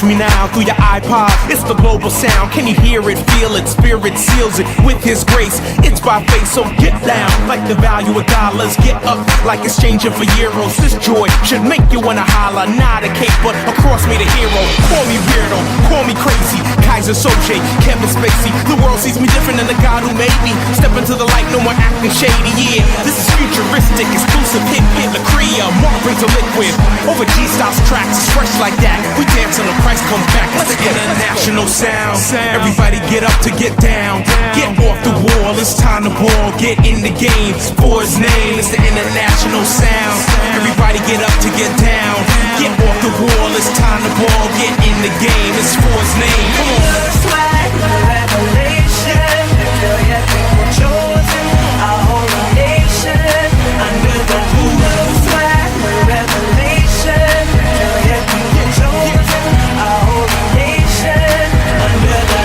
Catch me now through your iPod. It's the global sound. Can you hear it, feel it? Spirit seals it with his grace. It's by faith, so get down like the value of dollars. Get up like exchanging for euros. This joy should make you wanna holler. Not a cape, but across me the hero. Call me weirdo, call me crazy. Kaiser Soze, Kevin Spacey. The world sees me different than the God who made me. Step into the light, no more acting shady. Yeah, this is futuristic, exclusive hit. The Korea, Marvin to liquid. Over G-Styles tracks, it's fresh like that. We dance until Christ comes back. Let's get international sound. Everybody get up to get down. Get off the wall, it's time to ball. Get in the game, for his name. It's the international sound. Everybody get up to get down. Get off the wall, it's time to ball. Get in the game, it's for his name. Come on. Swag, revelation. Feel your people chosen. Our whole nation under the swag, revelation. Feel your people chosen. Our whole nation under the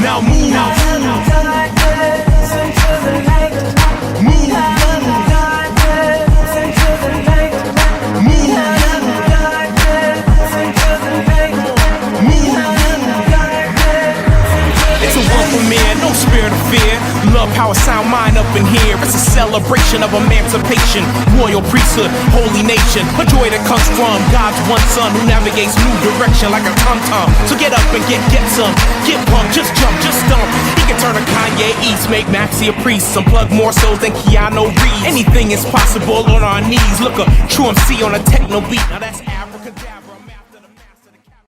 Now move. darkness into the light. Move. Darkness into the light. Move. Darkness into the light. Move. It's a world premiere, no spirit of fear. Love, power, sound, mind up in here. It's a celebration of emancipation. Royal priesthood, holy nation. A joy that comes from God's one son who navigates new direction like a tom-tom. So get up and get some. Get pumped, just jump, just stomp. He can turn a Kanye East, make Maxi a priest. Unplug more souls than Keanu Reeves. Anything is possible on our knees. Look, a true MC on a techno beat. Now that's Africa.